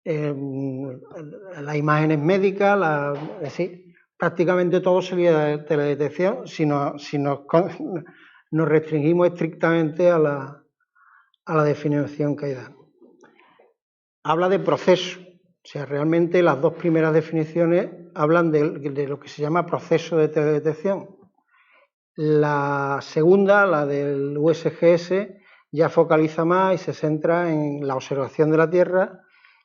las imágenes médicas, es decir, prácticamente todo sería de teledetección si nos restringimos estrictamente a la definición que hay dada. Habla de proceso, o sea, realmente las dos primeras definiciones hablan de lo que se llama proceso de teledetección. La segunda, la del USGS, ya focaliza más y se centra en la observación de la Tierra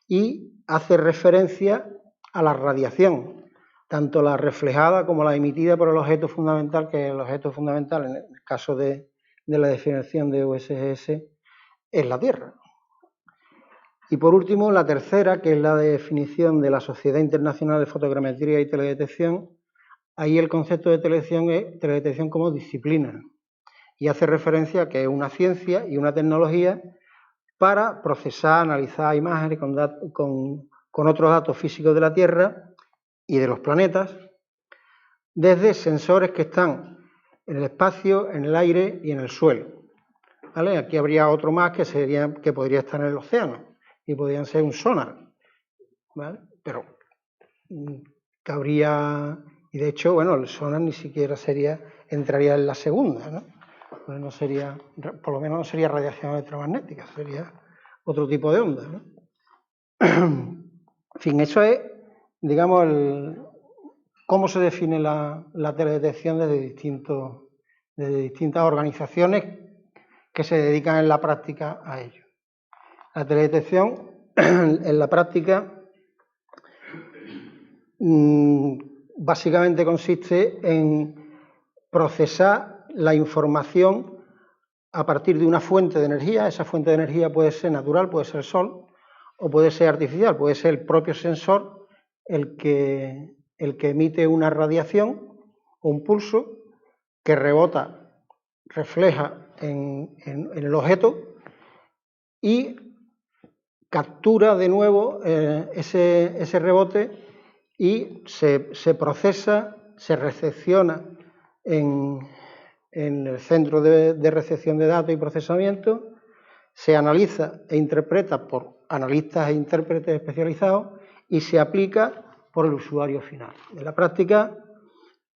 y hace referencia a la radiación, tanto la reflejada como la emitida por el objeto fundamental, que el objeto fundamental, en el caso de la definición de USGS, es la Tierra. Y por último, la tercera, que es la definición de la Sociedad Internacional de Fotogrametría y Teledetección. Ahí el concepto de teledetección es teledetección como disciplina y hace referencia a que es una ciencia y una tecnología para procesar, analizar imágenes con otros datos físicos de la Tierra y de los planetas, desde sensores que están en el espacio, en el aire y en el suelo. ¿Vale? Aquí habría otro más que podría estar en el océano y podrían ser un sonar, ¿vale? Pero cabría, y de hecho, bueno, el sonar ni siquiera entraría en la segunda, ¿no? Pues no sería, por lo menos no sería radiación electromagnética, sería otro tipo de onda, ¿no? En fin, eso es, digamos, cómo se define la teledetección desde distintas organizaciones que se dedican en la práctica a ello. La teledetección en la práctica básicamente consiste en procesar la información a partir de una fuente de energía. Esa fuente de energía puede ser natural, puede ser el sol, o puede ser artificial, puede ser el propio sensor el que emite una radiación o un pulso que rebota, refleja en el objeto y captura de nuevo ese rebote y se procesa, se recepciona en el centro de recepción de datos y procesamiento, se analiza e interpreta por analistas e intérpretes especializados y se aplica por el usuario final. En la práctica,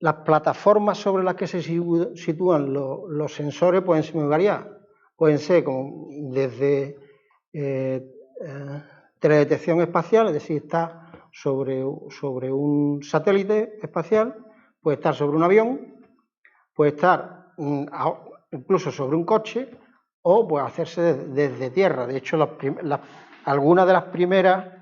las plataformas sobre las que se sitúan los sensores pueden ser muy variadas. Pueden ser desde teledetección espacial, es decir, está sobre un satélite espacial, puede estar sobre un avión, puede estar incluso sobre un coche o puede hacerse desde tierra. De hecho, algunas de las primeras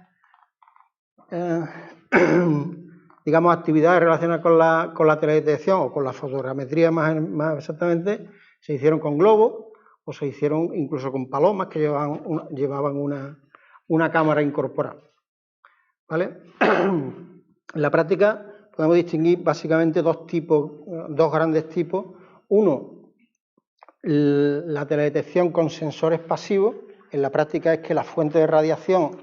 digamos, actividades relacionadas con la teledetección o con la fotogrametría más exactamente, se hicieron con globos o se hicieron incluso con palomas que llevaban una cámara incorporada. ¿Vale? En la práctica podemos distinguir básicamente dos grandes tipos. Uno, la teledetección con sensores pasivos. En la práctica es que la fuente de radiación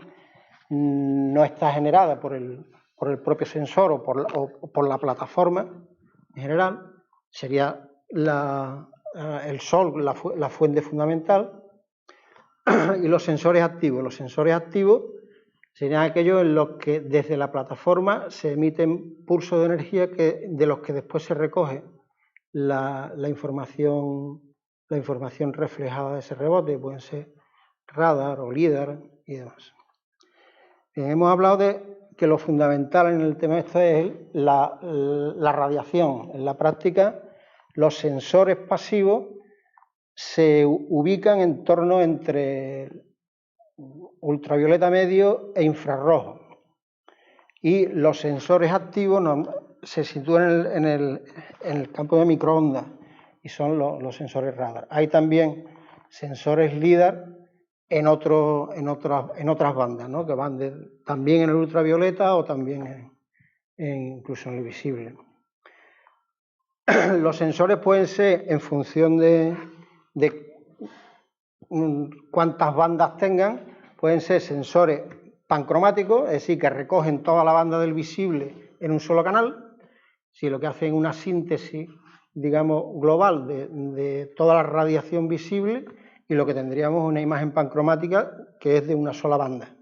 no está generada por el propio sensor o por la plataforma en general. Sería el sol la fuente fundamental. Y los sensores activos. Los sensores activos serían aquellos en los que desde la plataforma se emiten pulsos de energía de los que después se recoge la información reflejada de ese rebote. Pueden ser radar o lidar y demás. Bien, hemos hablado de que lo fundamental en el tema este es la radiación. En la práctica, los sensores pasivos se ubican en torno entre ultravioleta medio e infrarrojo. Y los sensores activos se sitúan en el campo de microondas y son los sensores radar. Hay también sensores LIDAR en otras bandas, ¿no? Que van también en el ultravioleta o también incluso en el visible. Los sensores pueden ser en función de cuántas bandas tengan, pueden ser sensores pancromáticos, es decir, que recogen toda la banda del visible en un solo canal, si lo que hacen es una síntesis, digamos, global de toda la radiación visible, y lo que tendríamos es una imagen pancromática que es de una sola banda.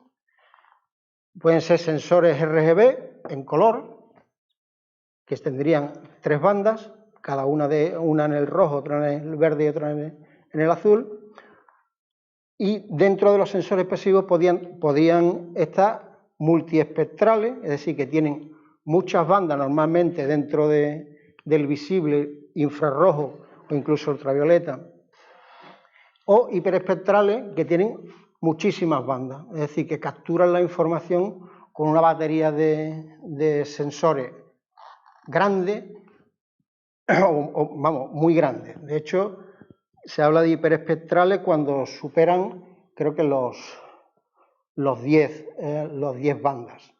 pueden ser sensores RGB en color, que tendrían 3 bandas, cada una en el rojo, otra en el verde y otra en el azul. Y dentro de los sensores pasivos podían estar multiespectrales, es decir, que tienen muchas bandas normalmente dentro del visible, infrarrojo o incluso ultravioleta, o hiperespectrales que tienen muchísimas bandas, es decir, que capturan la información con una batería de sensores grande, vamos, muy grande. De hecho, se habla de hiperespectrales cuando superan, creo que los 10 bandas.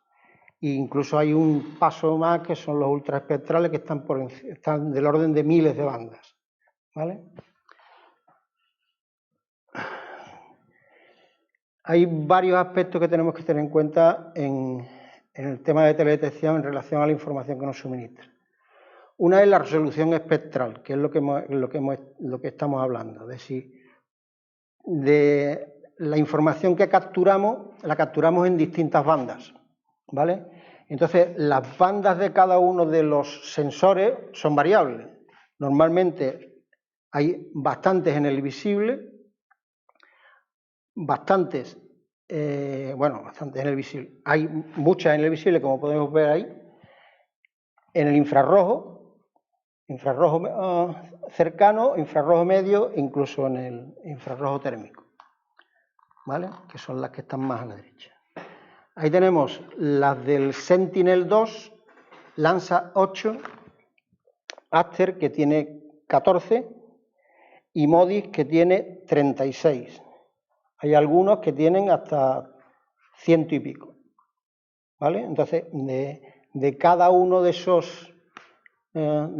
E incluso hay un paso más que son los ultraespectrales que están del orden de miles de bandas, ¿vale? Hay varios aspectos que tenemos que tener en cuenta en el tema de teledetección en relación a la información que nos suministra. Una es la resolución espectral, que es lo que estamos hablando, de la información que capturamos, la capturamos en distintas bandas, ¿vale? Entonces, las bandas de cada uno de los sensores son variables. Normalmente hay bastantes en el visible, bastantes en el visible. Hay muchas en el visible, como podemos ver ahí. En el infrarrojo cercano, infrarrojo medio, incluso en el infrarrojo térmico, ¿vale? Que son las que están más a la derecha. Ahí tenemos las del Sentinel-2, Landsat 8, Aster, que tiene 14, y MODIS, que tiene 36. Hay algunos que tienen hasta 100 y pico, ¿vale? Entonces, de cada uno de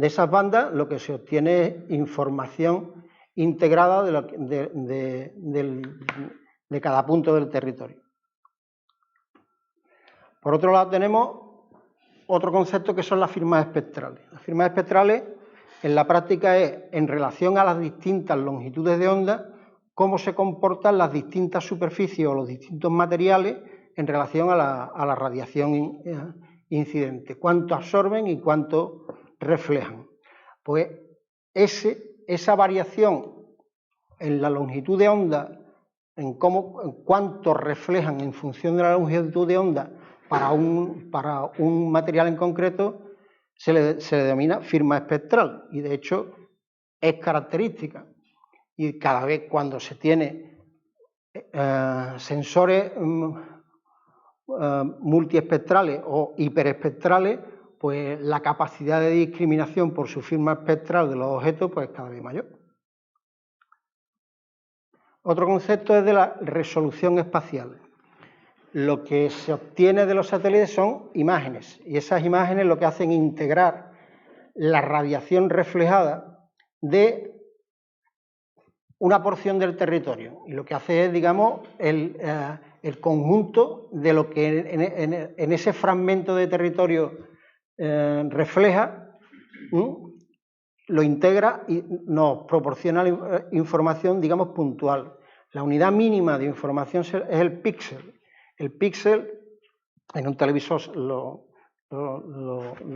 esas bandas, lo que se obtiene es información integrada de cada punto del territorio. Por otro lado, tenemos otro concepto que son las firmas espectrales. Las firmas espectrales, en la práctica, es en relación a las distintas longitudes de onda, cómo se comportan las distintas superficies o los distintos materiales en relación a la radiación incidente, cuánto absorben y cuánto reflejan. Pues esa variación en la longitud de onda, en cuánto reflejan en función de la longitud de onda para un material en concreto, se le denomina firma espectral, y de hecho es característica. Y cada vez cuando se tiene sensores multiespectrales o hiperespectrales, pues la capacidad de discriminación por su firma espectral de los objetos pues es cada vez mayor. Otro concepto es de la resolución espacial. Lo que se obtiene de los satélites son imágenes, y esas imágenes lo que hacen es integrar la radiación reflejada de una porción del territorio, y lo que hace es, digamos, el conjunto de lo que en ese fragmento de territorio refleja, lo integra y nos proporciona información, digamos, puntual. La unidad mínima de información es el píxel. El píxel, en un televisor lo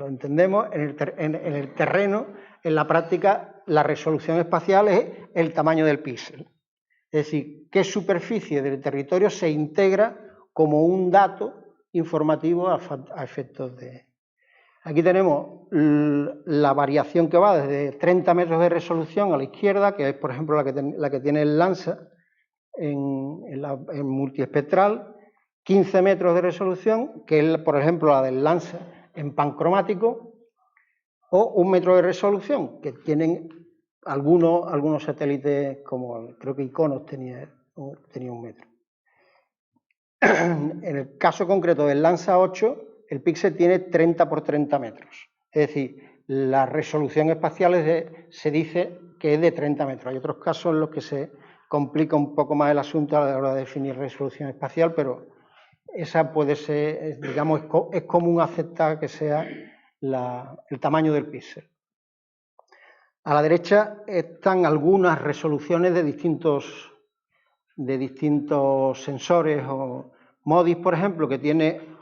entendemos, en el terreno, en la práctica, la resolución espacial es el tamaño del píxel. Es decir, qué superficie del territorio se integra como un dato informativo a efectos de... Aquí tenemos la variación que va desde 30 metros de resolución a la izquierda, que es, por ejemplo, la que tiene el Landsat en multiespectral, 15 metros de resolución, que es, por ejemplo, la del Landsat en pancromático, o 1 metro de resolución, que tienen algunos satélites, como creo que Iconos tenía 1 metro. En el caso concreto del Landsat 8, el píxel tiene 30 por 30 metros. Es decir, la resolución espacial se dice que es de 30 metros. Hay otros casos en los que se complica un poco más el asunto a la hora de definir resolución espacial, pero esa puede ser, digamos, es común aceptar que sea el tamaño del píxel. A la derecha están algunas resoluciones de distintos sensores o MODIS, por ejemplo, que tiene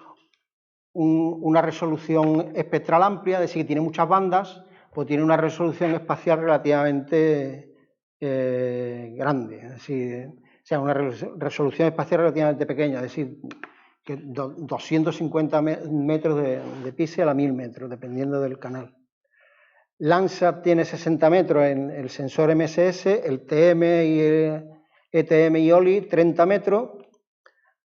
una resolución espectral amplia, es decir, que tiene muchas bandas, pues tiene una resolución espacial relativamente grande, es decir, o sea, una resolución espacial relativamente pequeña, es decir, que 250 metros de píxel a 1000 metros, dependiendo del canal. Landsat tiene 60 metros en el sensor MSS, el TM y el ETM y OLI 30 metros,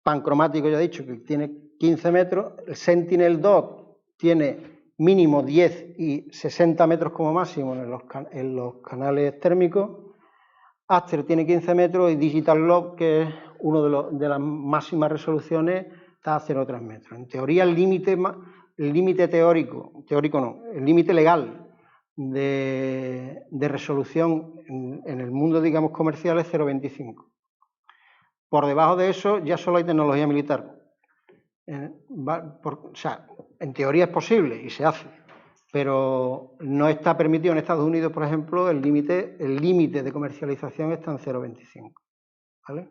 pancromático ya he dicho que tiene 15 metros, el Sentinel-2 tiene mínimo 10 y 60 metros como máximo en los canales térmicos, Aster tiene 15 metros y Digital Log, que es uno de las máximas resoluciones, está a 0,3 metros. En teoría el límite teórico no, el límite legal de resolución en el mundo, digamos, comercial es 0,25. Por debajo de eso ya solo hay tecnología militar. O sea, en teoría es posible y se hace, pero no está permitido en Estados Unidos, por ejemplo, el límite de comercialización está en 0,25. ¿Vale?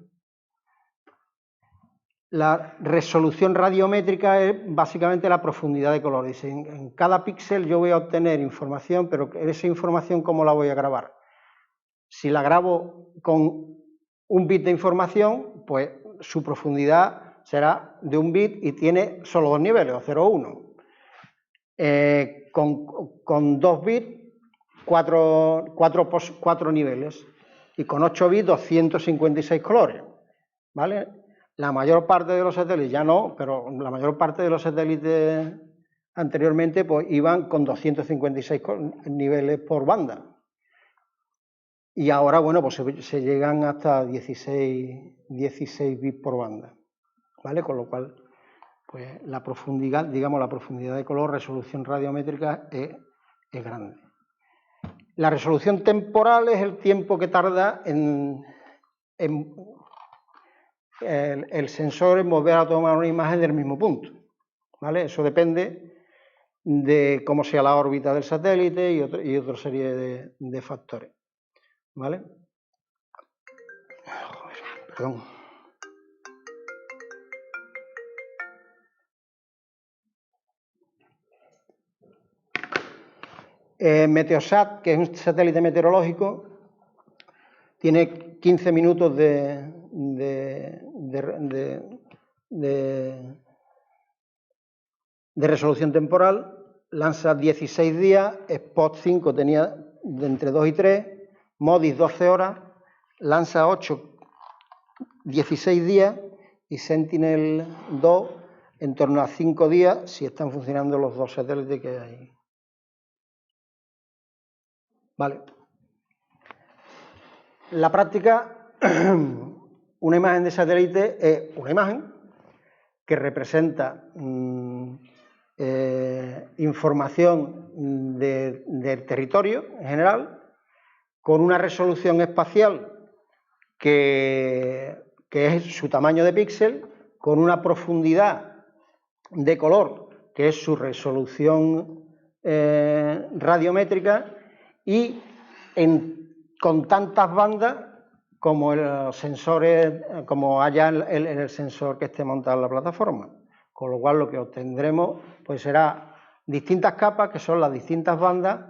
La resolución radiométrica es básicamente la profundidad de color. Dice, en cada píxel yo voy a obtener información, pero esa información, ¿cómo la voy a grabar? Si la grabo con un bit de información, pues su profundidad será de un bit y tiene solo dos niveles, o 0 o 1. Con 2 bits, 4 niveles. Y con 8 bits, 256 colores. ¿Vale? La mayor parte de los satélites, ya no, pero la mayor parte de los satélites anteriormente pues iban con 256 niveles por banda. Y ahora, bueno, pues se llegan hasta 16 bits por banda, ¿vale? Con lo cual, pues la profundidad, digamos, la profundidad de color, resolución radiométrica es grande. La resolución temporal es el tiempo que tarda el sensor en volver a tomar una imagen del mismo punto, ¿vale? Eso depende de cómo sea la órbita del satélite y otra serie de factores, ¿vale? Perdón. Meteosat, que es un satélite meteorológico, tiene 15 minutos de resolución temporal. Landsat 16 días, Spot 5 tenía de entre 2 y 3, MODIS 12 horas, Landsat 8 16 días y Sentinel 2 en torno a 5 días si están funcionando los dos satélites que hay. Vale. En la práctica, una imagen de satélite es una imagen que representa información del territorio en general, con una resolución espacial que es su tamaño de píxel, con una profundidad de color, que es su resolución radiométrica, y con tantas bandas como los sensores, como haya en el sensor que esté montado en la plataforma. Con lo cual lo que obtendremos pues será distintas capas, que son las distintas bandas,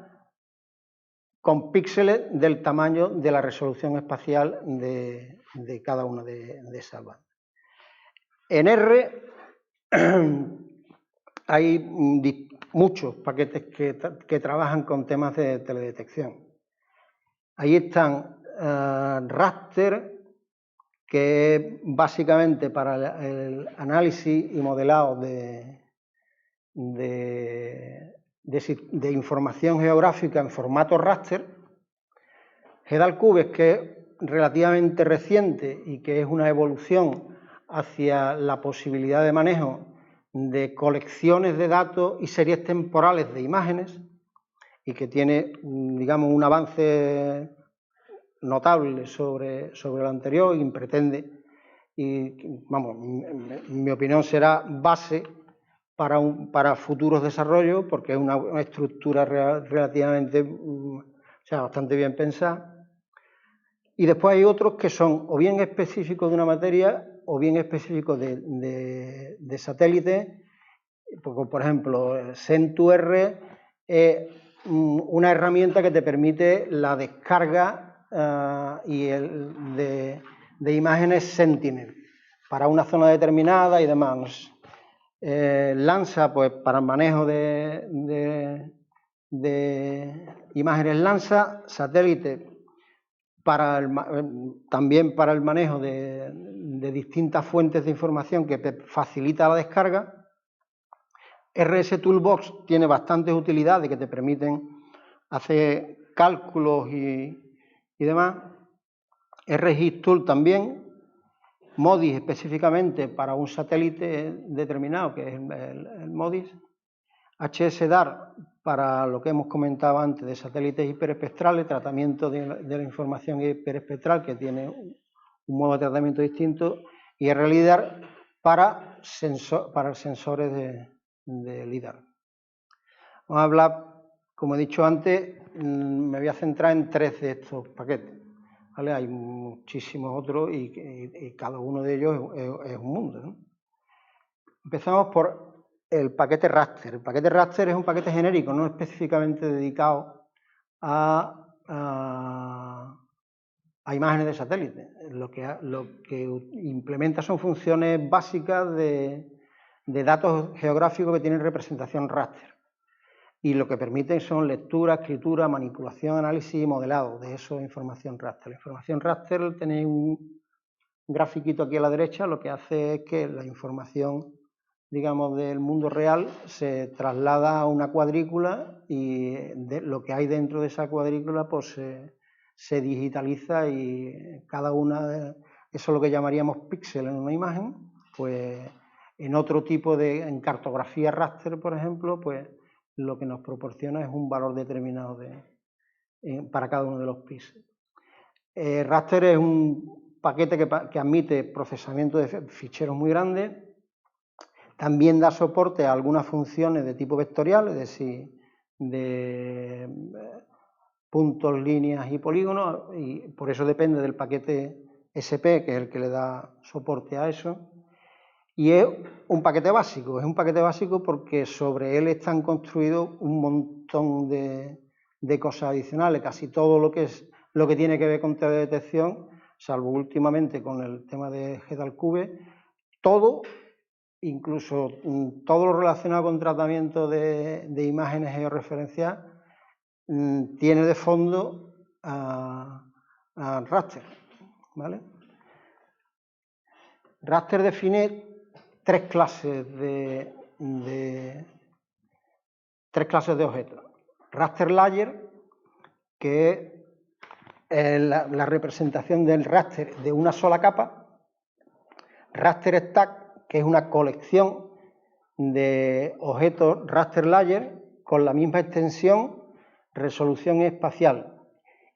con píxeles del tamaño de la resolución espacial de cada una de esas bandas. En R hay muchos paquetes que trabajan con temas de teledetección. Ahí están Raster, que es básicamente para el análisis y modelado de información geográfica en formato raster. GedalCubes, que es relativamente reciente y que es una evolución hacia la posibilidad de manejo de colecciones de datos y series temporales de imágenes, y que tiene, digamos, un avance notable sobre lo anterior y pretende, y vamos, en mi opinión será base para futuros desarrollos, porque es una estructura relativamente, bastante bien pensada. Y después hay otros que son o bien específicos de una materia o bien específicos de satélites, por ejemplo, Send2R es una herramienta que te permite la descarga de imágenes Sentinel para una zona determinada y demás. Lansa, pues para el manejo de imágenes Lansa, satélite también para el manejo de distintas fuentes de información que te facilita la descarga. RS Toolbox tiene bastantes utilidades que te permiten hacer cálculos y demás. RGIS-Tool también. MODIS específicamente para un satélite determinado, que es el MODIS. HSDAR para lo que hemos comentado antes de satélites hiperespectrales, tratamiento de la información hiperespectral, que tiene un modo de tratamiento distinto. Y RLIDAR para sensores de LIDAR. Vamos a hablar, como he dicho antes, me voy a centrar en 3 de estos paquetes. ¿Vale? Hay muchísimos otros y cada uno de ellos es un mundo, ¿no? Empezamos por el paquete raster. El paquete raster es un paquete genérico, no específicamente dedicado a imágenes de satélite. Lo que implementa son funciones básicas de datos geográficos que tienen representación raster. Y lo que permiten son lectura, escritura, manipulación, análisis y modelado de eso de información raster. La información raster, tenéis un grafiquito aquí a la derecha, lo que hace es que la información, digamos, del mundo real se traslada a una cuadrícula y lo que hay dentro de esa cuadrícula pues se digitaliza y cada una, eso es lo que llamaríamos píxel en una imagen, pues en otro tipo en cartografía raster, por ejemplo, pues lo que nos proporciona es un valor determinado para cada uno de los píxeles. Raster es un paquete que admite procesamiento de ficheros muy grandes. También da soporte a algunas funciones de tipo vectorial, es decir, de puntos, líneas y polígonos, y por eso depende del paquete SP, que es el que le da soporte a eso. Y es un paquete básico porque sobre él están construidos un montón de cosas adicionales, casi todo lo que tiene que ver con teledetección, salvo últimamente con el tema de GEDALCube, todo, incluso todo lo relacionado con tratamiento de imágenes georreferenciadas, tiene de fondo a raster, ¿vale? Raster define tres clases de objetos. Raster layer, que es la representación del raster de una sola capa. Raster stack, que es una colección de objetos raster layer con la misma extensión, resolución espacial,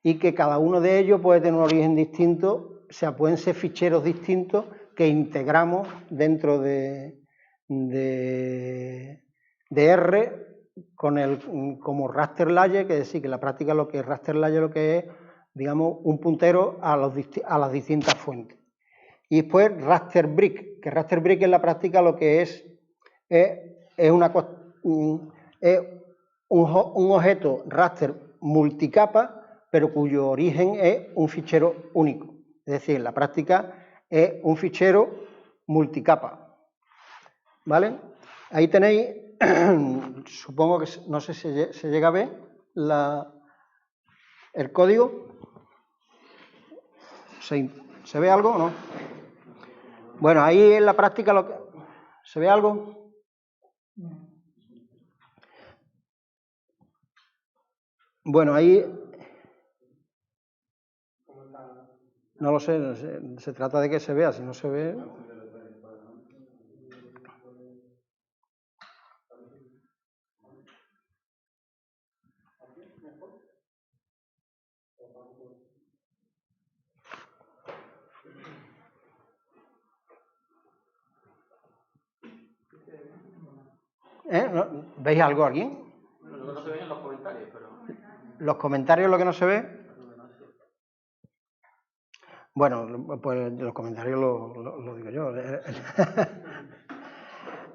y que cada uno de ellos puede tener un origen distinto, o sea, pueden ser ficheros distintos que integramos dentro de R como raster layer, que es decir, que en la práctica lo que es raster layer lo que es, digamos, un puntero a las distintas fuentes. Y después raster brick, que raster brick en la práctica lo que es un objeto raster multicapa, pero cuyo origen es un fichero único. Es decir, en la práctica es un fichero multicapa. ¿Vale? Ahí tenéis, supongo que, no sé si se llega a ver el código. ¿Se ve algo o no? Bueno, ahí en la práctica ¿se ve algo? Bueno, ahí no lo sé, se trata de que se vea, si no se ve. ¿Veis algo aquí? Lo que no se ve en los comentarios, pero... ¿Los comentarios lo que no se ve? Bueno, pues los comentarios lo digo yo.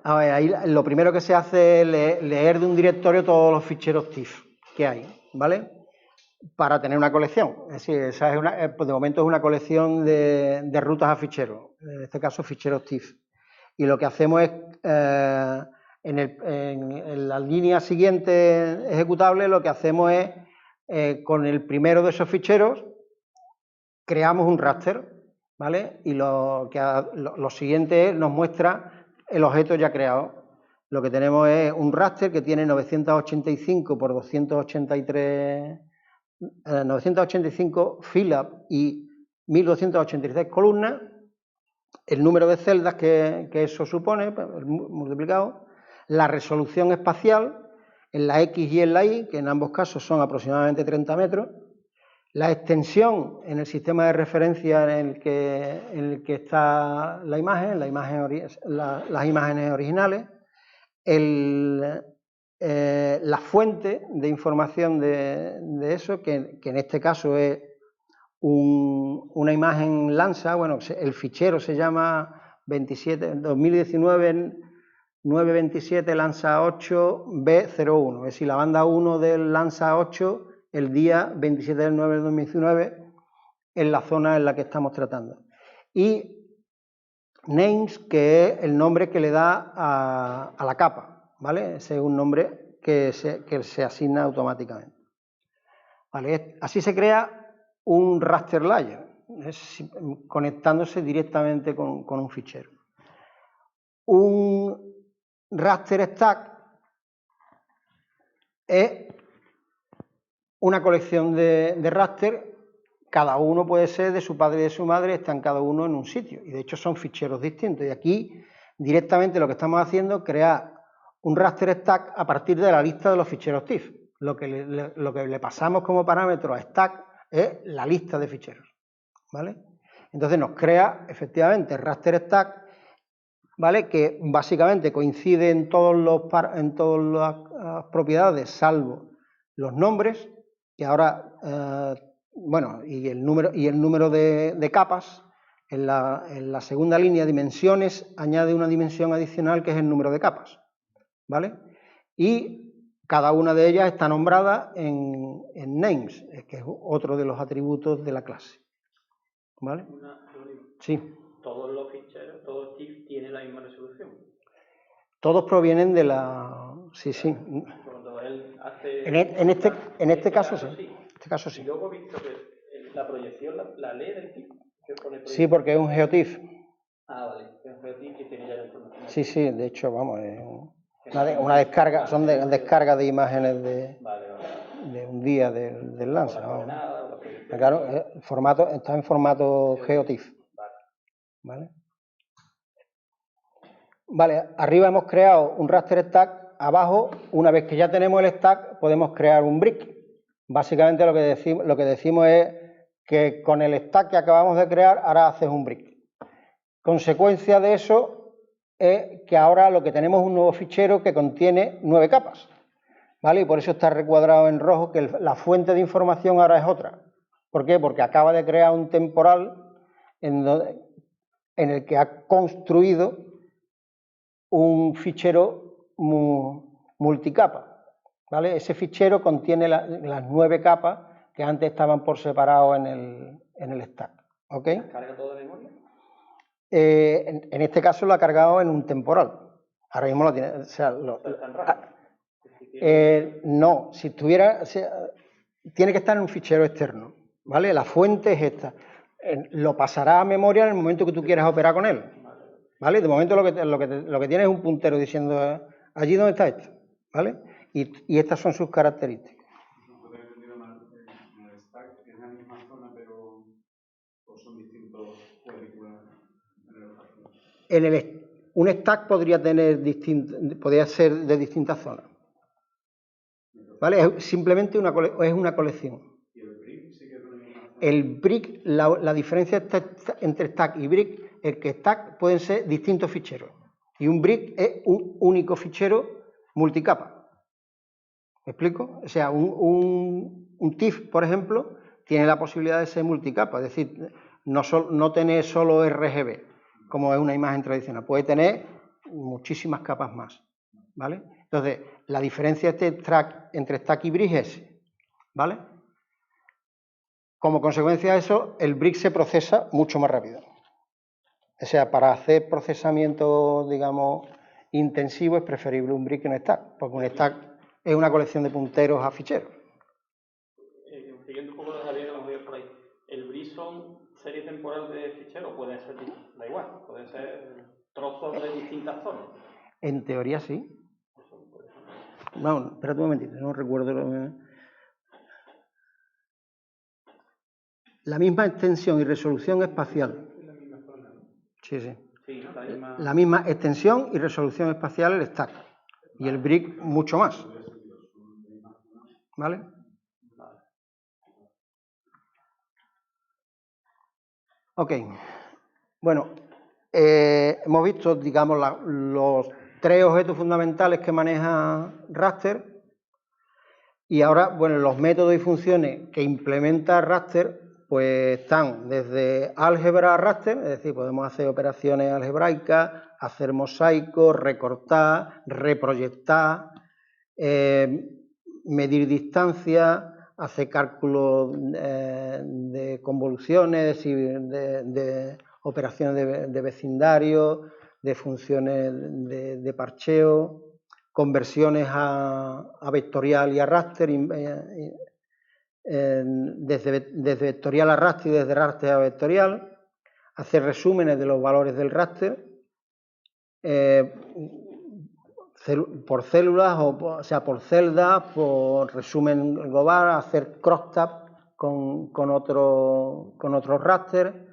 A ver, ahí lo primero que se hace es leer de un directorio todos los ficheros TIFF que hay, ¿vale? Para tener una colección. Es decir, esa es pues de momento es una colección de rutas a ficheros, en este caso ficheros TIFF. Y lo que hacemos es, en la línea siguiente ejecutable, lo que hacemos es, con el primero de esos ficheros, creamos un raster, ¿vale? Y lo siguiente nos muestra el objeto ya creado. Lo que tenemos es un raster que tiene 985 por 283, 985 filas y 1283 columnas, el número de celdas que eso supone, multiplicado, la resolución espacial en la X y en la Y, que en ambos casos son aproximadamente 30 metros, la extensión en el sistema de referencia en el que está la imagen, las imágenes originales, la fuente de información de eso, que en este caso es una imagen Lansa. Bueno, el fichero se llama 2019 927 Lansa 8 B01, es decir, la banda 1 del Lansa 8 el día 27 del 9 de 2019 en la zona en la que estamos tratando. Y names, que es el nombre que le da a la capa, ¿vale? Ese es un nombre que se asigna automáticamente. ¿Vale? Así se crea un raster layer, conectándose directamente con un fichero. Un raster stack es una colección de raster, cada uno puede ser de su padre y de su madre, están cada uno en un sitio, y de hecho son ficheros distintos. Y aquí directamente lo que estamos haciendo es crear un raster stack a partir de la lista de los ficheros TIFF. Lo que le pasamos como parámetro a stack es la lista de ficheros, ¿vale? Entonces nos crea efectivamente raster stack, ¿vale? Que básicamente coincide en todas las propiedades, salvo los nombres, que ahora, bueno, y el número de capas. En la segunda línea, dimensiones, añade una dimensión adicional que es el número de capas, ¿vale? Y cada una de ellas está nombrada en names, que es otro de los atributos de la clase, ¿vale? Sí. Todos los ficheros, todos TIFF tienen la misma resolución. Todos provienen de la... Sí, sí. Cuando él hace... En este caso sí. En este caso sí. Y luego he visto que la proyección la lee del TIFF. Sí, porque es un GeoTIFF. Ah, vale. Es un GeoTIFF que tiene ya la información. Sí, sí, de hecho, vamos, es una descarga, son descargas de imágenes de un día del Lansa. Claro, está en formato GeoTIFF. ¿Vale? Vale, arriba hemos creado un raster stack, abajo, una vez que ya tenemos el stack, podemos crear un brick. Básicamente lo que decimos es que con el stack que acabamos de crear, ahora haces un brick. Consecuencia de eso es que ahora lo que tenemos es un nuevo fichero que contiene 9 capas, ¿vale? Y por eso está recuadrado en rojo, que la fuente de información ahora es otra. ¿Por qué? Porque acaba de crear un temporal en el que ha construido un fichero multicapa, ¿vale? Ese fichero contiene las 9 capas que antes estaban por separado en el stack, ¿ok? ¿Carga todo de memoria? En este caso lo ha cargado en un temporal. Ahora mismo lo tiene... O sea, no, si estuviera... tiene que estar en un fichero externo, ¿vale? La fuente es esta. Lo pasará a memoria en el momento que tú quieras operar con él, ¿vale? De momento lo que tiene es un puntero diciendo allí donde está esto, ¿vale? Y estas son sus características. ¿No puede entender mal en el stack? ¿Es la misma zona pero son distintos cuadrículas en el espacio? Un stack podría ser de distintas zonas, ¿vale? Es simplemente una colección. ¿Y el brick sí que es la misma zona? El brick, la diferencia entre stack y brick es que stack pueden ser distintos ficheros y un brick es un único fichero multicapa. ¿Me explico? O sea, un TIFF, por ejemplo, tiene la posibilidad de ser multicapa, es decir, no tener solo RGB, como es una imagen tradicional. Puede tener muchísimas capas más, ¿vale? Entonces, la diferencia entre stack y brick es, ¿vale? Como consecuencia de eso, el brick se procesa mucho más rápido. O sea, para hacer procesamiento, digamos, intensivo es preferible un brick que un stack, porque un stack es una colección de punteros a ficheros. Siguiendo un poco de Javier, a lo mejor por ahí, ¿el brick son serie temporal de ficheros? Puede ser, da igual, pueden ser trozos de distintas zonas. En teoría sí. No, espérate un momentito, no recuerdo. La misma extensión y resolución espacial. Sí, sí. Sí, la misma extensión y resolución espacial el stack. Y el brick mucho más. ¿Vale? Ok. Bueno, hemos visto, digamos, los tres objetos fundamentales que maneja Raster. Y ahora, bueno, los métodos y funciones que implementa Raster, pues están desde álgebra a raster, es decir, podemos hacer operaciones algebraicas, hacer mosaicos, recortar, reproyectar, medir distancias, hacer cálculos de convoluciones, de operaciones de vecindario, de funciones de parcheo, conversiones a vectorial y a raster, desde vectorial a raster y desde raster a vectorial, hacer resúmenes de los valores del raster por células, o sea, por celdas, por resumen global, hacer crosstab con otros raster,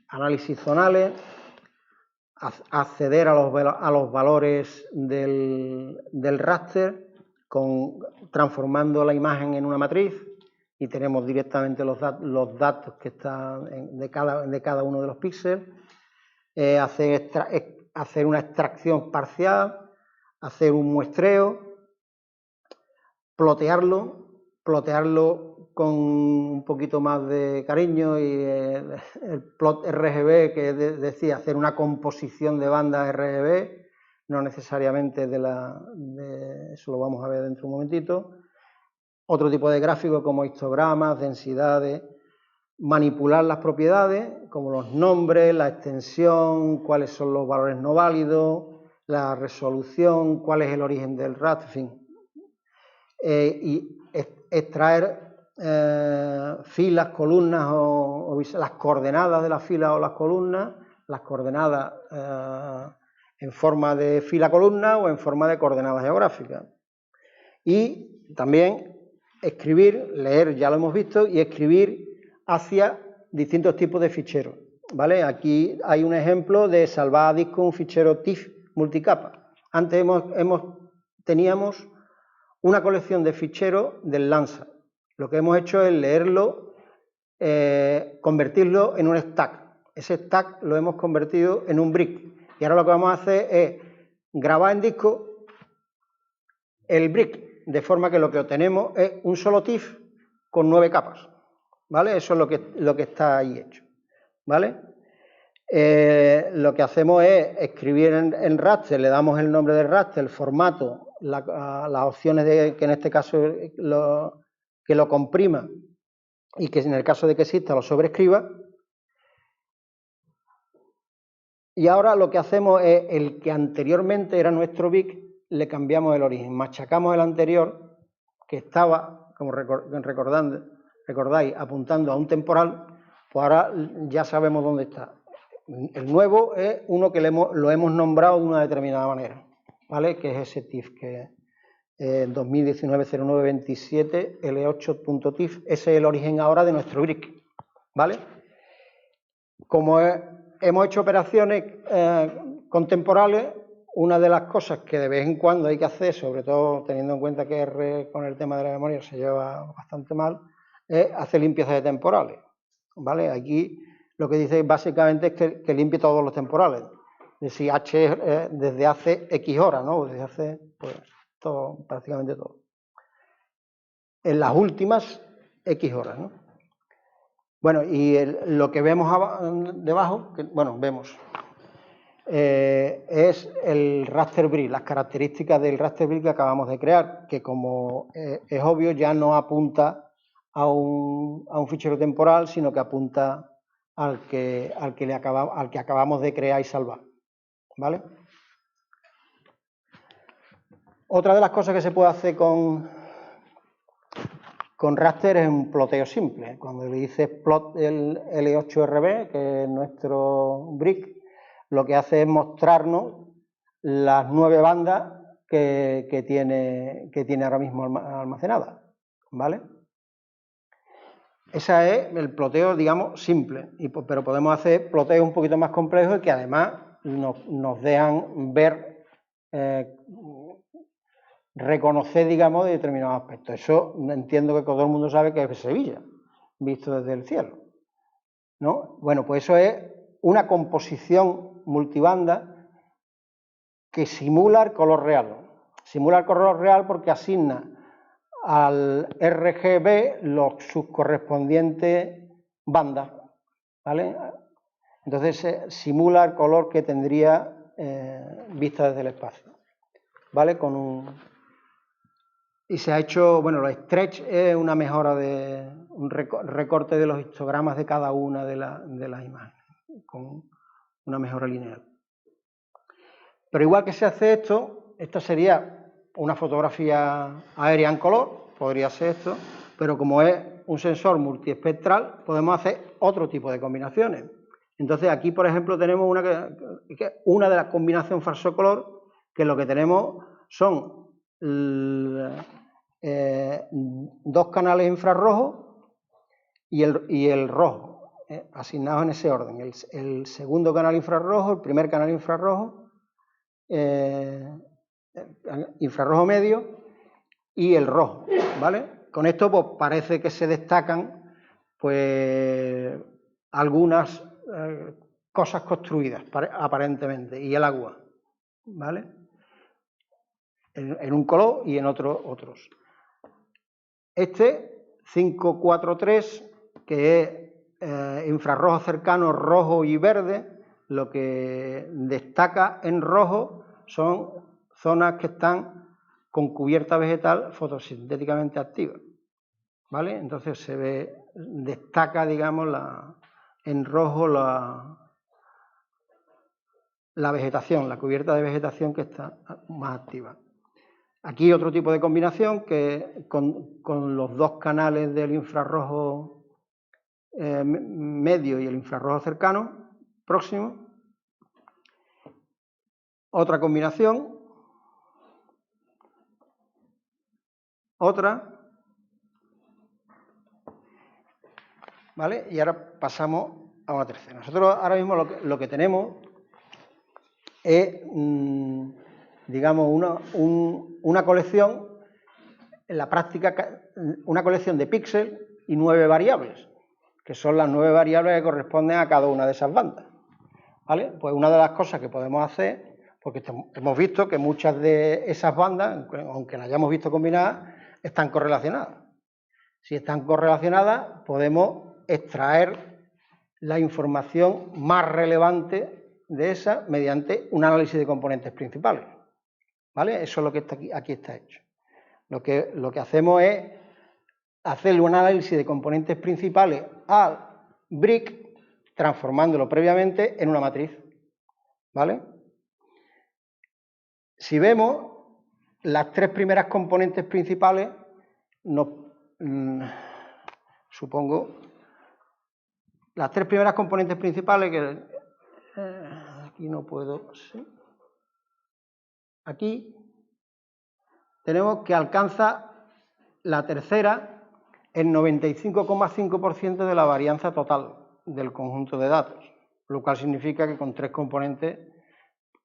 análisis zonales, acceder a los valores del raster transformando la imagen en una matriz, y tenemos directamente los datos que están de cada uno de los píxeles, hacer una extracción parcial, hacer un muestreo, plotearlo con un poquito más de cariño, y el plot RGB, que decía hacer una composición de bandas RGB, no necesariamente eso lo vamos a ver dentro de un momentito. Otro tipo de gráficos como histogramas, densidades, manipular las propiedades como los nombres, la extensión, cuáles son los valores no válidos, la resolución, cuál es el origen del raster, en fin. Y extraer filas, columnas o las coordenadas de las filas o las columnas, las coordenadas en forma de fila-columna o en forma de coordenadas geográficas. Y también escribir, leer, ya lo hemos visto, y escribir hacia distintos tipos de ficheros, ¿vale? Aquí hay un ejemplo de salvar a disco un fichero TIFF multicapa. Antes teníamos una colección de ficheros del Landsat. Lo que hemos hecho es leerlo, convertirlo en un stack. Ese stack lo hemos convertido en un brick. Y ahora lo que vamos a hacer es grabar en disco el brick, de forma que lo que obtenemos es un solo TIFF con 9 capas. ¿Vale? Eso es lo que está ahí hecho. ¿Vale? Lo que hacemos es escribir en raster, le damos el nombre del raster, el formato, las opciones que en este caso que lo comprima, y que en el caso de que exista lo sobrescriba. Y ahora lo que hacemos es el que anteriormente era nuestro BIC, le cambiamos el origen, machacamos el anterior, que estaba, como recordáis, apuntando a un temporal, pues ahora ya sabemos dónde está. El nuevo es uno que lo hemos nombrado de una determinada manera, ¿vale? Que es ese TIFF, que es 2019-09-27 L8.TIFF. Ese es el origen ahora de nuestro brick, ¿vale? Como hemos hecho operaciones contemporáneas, una de las cosas que de vez en cuando hay que hacer, sobre todo teniendo en cuenta que R con el tema de la memoria se lleva bastante mal, es hacer limpieza de temporales, ¿vale? Aquí lo que dice básicamente es que limpie todos los temporales. Es decir, H es desde hace X horas, ¿no? Desde hace, pues, todo, prácticamente todo. En las últimas X horas, ¿no? Bueno, y lo que vemos debajo, vemos es el raster brick, las características del raster brick que acabamos de crear, que como es obvio ya no apunta a un fichero temporal, sino que apunta al que acabamos de crear y salvar, ¿vale? Otra de las cosas que se puede hacer con raster es un ploteo simple. Cuando le dices plot el L8RB, que es nuestro brick, lo que hace es mostrarnos las 9 bandas que tiene ahora mismo almacenadas, ¿vale? Ese es el ploteo, digamos, simple, pero podemos hacer ploteos un poquito más complejos y que además nos dejan ver, reconocer, digamos, de determinados aspectos. Eso entiendo que todo el mundo sabe que es Sevilla, visto desde el cielo, ¿no? Bueno, pues eso es una composición multibanda que simula el color real. Simula el color real porque asigna al RGB sus correspondientes bandas, ¿vale? Entonces simula el color que tendría vista desde el espacio, ¿vale? Y se ha hecho, bueno, los stretch es una mejora de un recorte de los histogramas de cada una de las imágenes, con una mejora lineal. Pero igual que se hace esto sería una fotografía aérea en color, podría ser esto, pero como es un sensor multiespectral, podemos hacer otro tipo de combinaciones. Entonces aquí, por ejemplo, tenemos una de las combinaciones farso-color, que lo que tenemos son 2 canales infrarrojos y el rojo, asignados en ese orden. El segundo canal infrarrojo, el primer canal infrarrojo, infrarrojo medio y el rojo, ¿vale? Con esto pues parece que se destacan pues algunas cosas construidas aparentemente, y el agua, ¿vale? En un color y en otros. Este 543, que es infrarrojo cercano, rojo y verde, lo que destaca en rojo son zonas que están con cubierta vegetal fotosintéticamente activa, ¿vale? Entonces se ve, destaca, digamos, en rojo la vegetación, la cubierta de vegetación que está más activa. Aquí otro tipo de combinación que con los 2 canales del infrarrojo medio y el infrarrojo cercano, próximo. Otra combinación. Otra. ¿Vale? Y ahora pasamos a una tercera. Nosotros ahora mismo lo que tenemos es, digamos, una colección, en la práctica, una colección de píxeles y 9 variables, que son las 9 variables que corresponden a cada una de esas bandas, ¿vale? Pues una de las cosas que podemos hacer, porque hemos visto que muchas de esas bandas, aunque las hayamos visto combinadas, están correlacionadas. Si están correlacionadas, podemos extraer la información más relevante de esa mediante un análisis de componentes principales, ¿vale? Eso es lo que aquí está hecho. Lo que hacemos es hacerle un análisis de componentes principales al brick, transformándolo previamente en una matriz, ¿vale? Si vemos, las 3 primeras componentes principales, supongo, las 3 primeras componentes principales que aquí no puedo, ¿sí? Aquí tenemos que alcanza la tercera el 95,5% de la varianza total del conjunto de datos, lo cual significa que con 3 componentes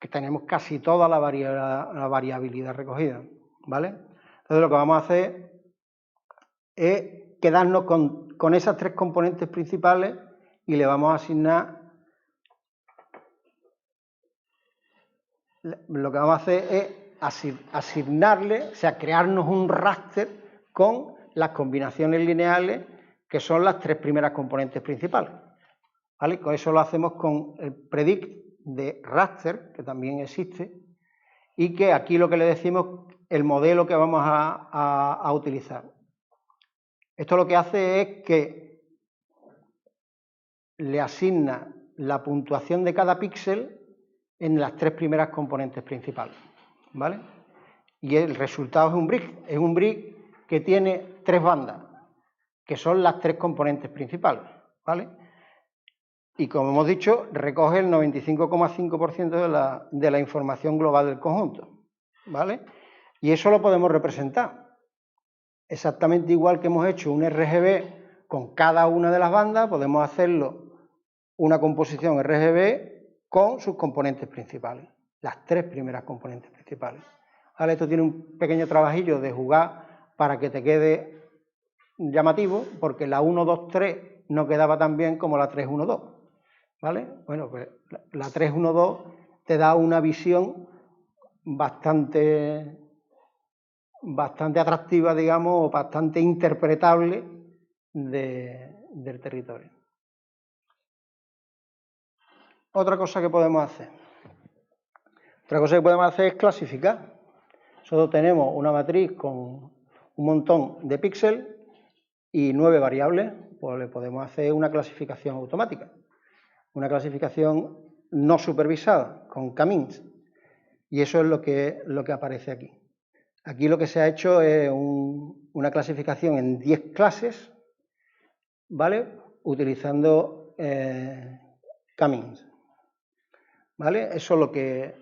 que tenemos casi toda la variabilidad recogida, ¿vale? Entonces lo que vamos a hacer es quedarnos con esas 3 componentes principales y le vamos a asignar, lo que vamos a hacer es asignarle, o sea, crearnos un raster con las combinaciones lineales que son las 3 primeras componentes principales, ¿vale? Con eso lo hacemos con el predict de raster, que también existe, y que aquí lo que le decimos, el modelo que vamos a utilizar. Esto lo que hace es que le asigna la puntuación de cada píxel en las 3 primeras componentes principales, ¿vale? Y el resultado es un brick que tiene 3 bandas, que son las 3 componentes principales, ¿vale? Y como hemos dicho, recoge el 95,5% de la información global del conjunto, ¿vale? Y eso lo podemos representar exactamente igual que hemos hecho un RGB con cada una de las bandas, podemos hacerlo una composición RGB con sus componentes principales, las 3 primeras componentes principales. ¿Vale? Esto tiene un pequeño trabajillo de jugar para que te quede llamativo, porque la 1, 2, 3 no quedaba tan bien como la 3, 1, 2. ¿Vale? Bueno, pues la 3, 1, 2 te da una visión bastante atractiva, digamos, o bastante interpretable del territorio. Otra cosa que podemos hacer. Es clasificar. Nosotros tenemos una matriz con un montón de píxeles y 9 variables, pues le podemos hacer una clasificación automática. Una clasificación no supervisada, con k-means. Y eso es lo que aparece aquí. Aquí lo que se ha hecho es una clasificación en 10 clases, ¿vale? Utilizando k-means. ¿Vale? Eso es lo que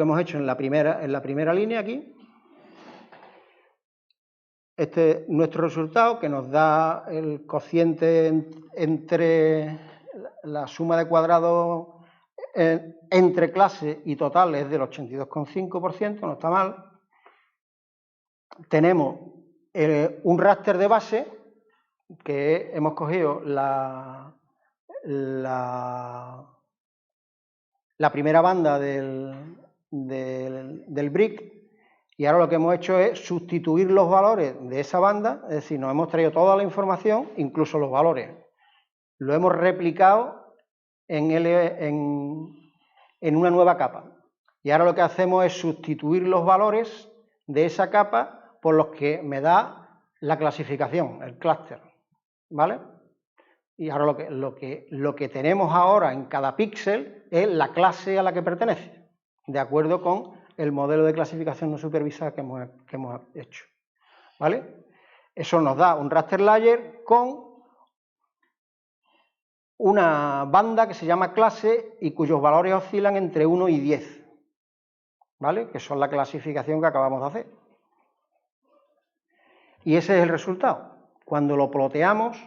hemos hecho en la primera línea aquí. Este es nuestro resultado, que nos da el cociente entre la suma de cuadrados entre clase y total es del 82,5%, no está mal. Tenemos un raster de base, que hemos cogido la primera banda del brick, y ahora lo que hemos hecho es sustituir los valores de esa banda, es decir, nos hemos traído toda la información, incluso los valores, lo hemos replicado en una nueva capa. Y ahora lo que hacemos es sustituir los valores de esa capa por los que me da la clasificación, el clúster, ¿vale? Y ahora lo que tenemos ahora en cada píxel es la clase a la que pertenece, de acuerdo con el modelo de clasificación no supervisada que hemos hecho, ¿vale? Eso nos da un raster layer con una banda que se llama clase y cuyos valores oscilan entre 1 y 10, ¿vale? Que son la clasificación que acabamos de hacer. Y ese es el resultado. Cuando lo ploteamos,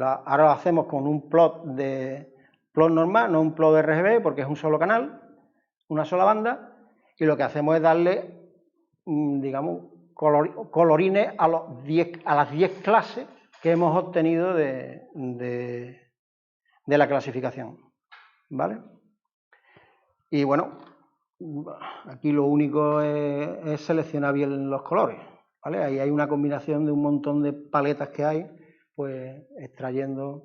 ahora lo hacemos con un plot normal, no un plot de RGB, porque es un solo canal, una sola banda, y lo que hacemos es darle, digamos, colorines a las 10 clases que hemos obtenido de la clasificación, ¿vale? Y bueno, aquí lo único es seleccionar bien los colores, ¿vale? Ahí hay una combinación de un montón de paletas que hay, pues extrayendo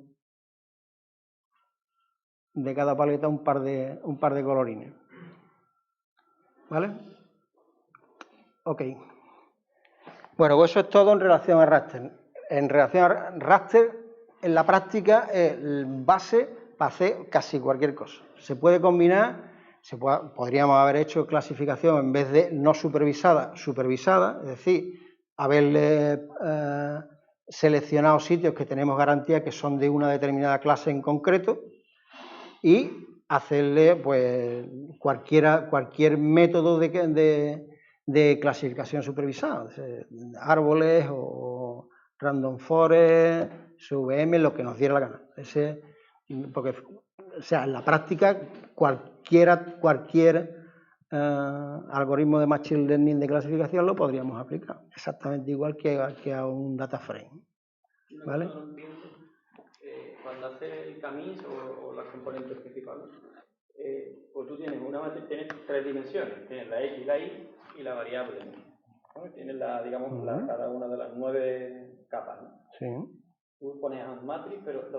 de cada paleta un par de colorines, ¿vale? Ok. Bueno, pues eso es todo en relación a raster. En relación a raster, en la práctica, base para hacer casi cualquier cosa. Se puede combinar, podríamos haber hecho clasificación en vez de no supervisada, supervisada, es decir, haberle seleccionado sitios que tenemos garantía que son de una determinada clase en concreto y hacerle pues cualquier método de clasificación supervisada, árboles o random forest, SVM, lo que nos diera la gana. Porque, o sea, en la práctica cualquier algoritmo de machine learning de clasificación lo podríamos aplicar, exactamente igual que a un data frame, ¿vale? Cuando haces el camis o las componentes principales, pues tú tienes tienes 3 dimensiones, tienes la X, la Y y la variable, ¿no? Tienes cada una de las 9 capas, ¿no? Sí. Tú pones Ant Matrix, pero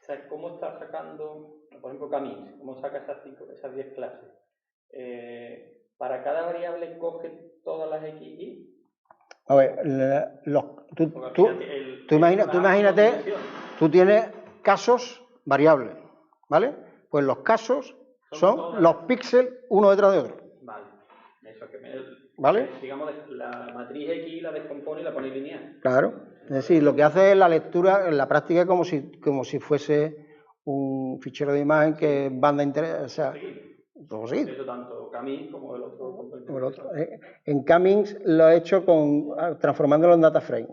se sea, ¿cómo está sacando, por ejemplo, Camille, cómo saca esas 10 clases? ¿Para cada variable coge todas las X y Y? A ver, tú imagínate, tú tienes casos variables, ¿vale? Pues los casos son los píxeles uno detrás de otro. Vale, eso que ¿Vale? Digamos, la matriz X la descompone y la pone lineal. Claro, es decir, lo que hace es la lectura, en la práctica, como si fuese un fichero de imagen que banda interna, o sea, todo seguido. Eso tanto Camille como el otro. Como el otro. En Camins lo he hecho transformándolo en data frame,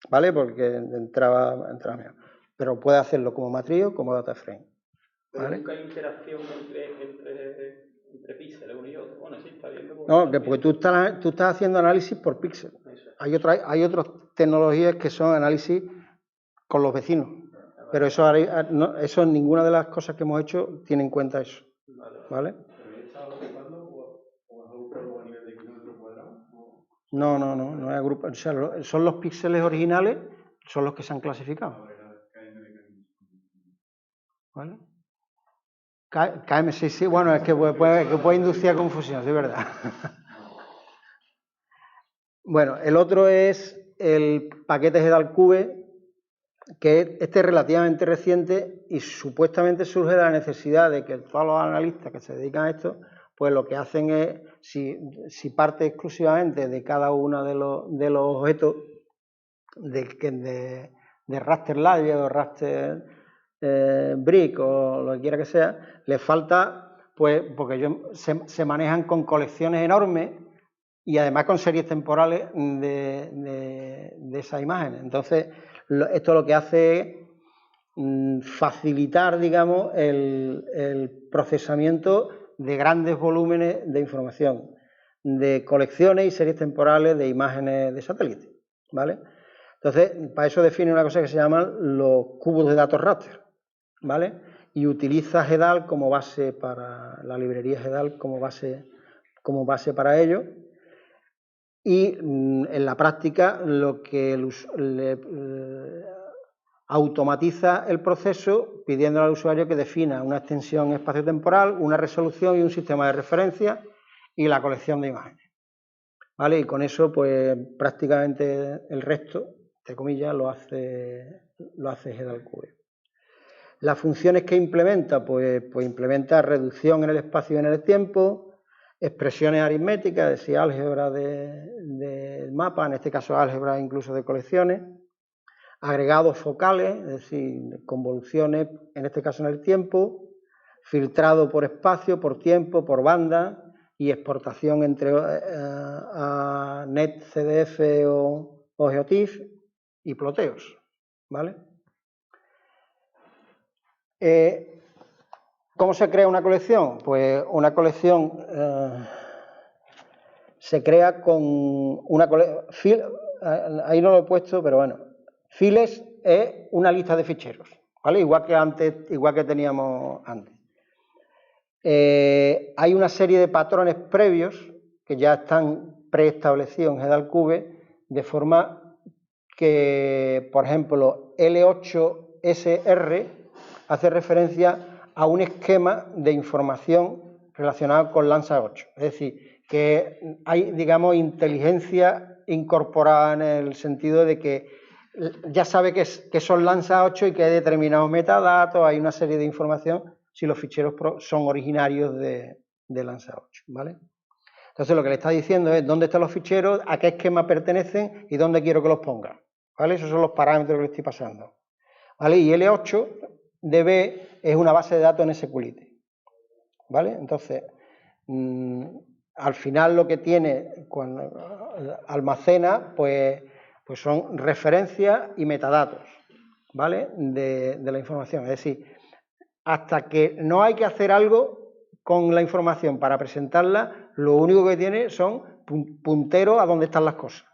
¿vale? Porque entraba mejor. Pero puede hacerlo como matriz o como data frame. Pero nunca hay interacción entre píxeles uno y otro. Bueno, sí, está bien. No, porque tú estás haciendo análisis por píxel. Hay otras tecnologías que son análisis con los vecinos. Pero eso en ninguna de las cosas que hemos hecho tiene en cuenta eso. ¿Vale? No es agrupa. O sea, son los píxeles originales, son los que se han clasificado. ¿Vale? KM, sí, bueno, es que puede inducir a confusión, sí, es verdad. Bueno, el otro es el paquete GedalCube, que este es relativamente reciente y supuestamente surge de la necesidad de que todos los analistas que se dedican a esto, pues lo que hacen es, si parte exclusivamente de cada uno de los objetos de raster layer o raster brick o lo que quiera que sea, les falta, pues, porque ellos se manejan con colecciones enormes y además con series temporales de esas imágenes. Entonces, esto lo que hace es facilitar, digamos, el procesamiento de grandes volúmenes de información, de colecciones y series temporales de imágenes de satélite, ¿vale? Entonces, para eso define una cosa que se llaman los cubos de datos raster, ¿vale? Y utiliza GEDAL como base para la librería GEDAL como base para ello. Y en la práctica lo que automatiza el proceso pidiéndole al usuario que defina una extensión espaciotemporal, una resolución y un sistema de referencia y la colección de imágenes. ¿Vale? Y con eso, pues prácticamente el resto, entre comillas, lo hace GedalCube. Las funciones que implementa, pues implementa reducción en el espacio y en el tiempo, expresiones aritméticas, es decir, álgebra del mapa, en este caso álgebra incluso de colecciones, agregados focales, es decir, convoluciones, en este caso en el tiempo, filtrado por espacio, por tiempo, por banda y exportación entre a NetCDF o GeoTIFF y ploteos, ¿vale? ¿Cómo se crea una colección? Pues una colección se crea con una colección, ahí no lo he puesto, pero bueno, files es una lista de ficheros, ¿vale? Igual que teníamos antes. Hay una serie de patrones previos que ya están preestablecidos en GedalCube, de forma que, por ejemplo, L8SR hace referencia a un esquema de información relacionado con Landsat 8. Es decir, que hay, digamos, inteligencia incorporada en el sentido de que ya sabe que son Landsat 8 y que hay determinados metadatos, hay una serie de información si los ficheros son originarios de Landsat 8, ¿vale? Entonces lo que le está diciendo es dónde están los ficheros, a qué esquema pertenecen y dónde quiero que los ponga, ¿vale? Esos son los parámetros que le estoy pasando, ¿vale? Y L8DB es una base de datos en SQLite, ¿vale? Entonces, al final lo que tiene, cuando almacena, pues son referencias y metadatos, ¿vale? De la información, es decir, hasta que no hay que hacer algo con la información para presentarla, lo único que tiene son punteros a dónde están las cosas,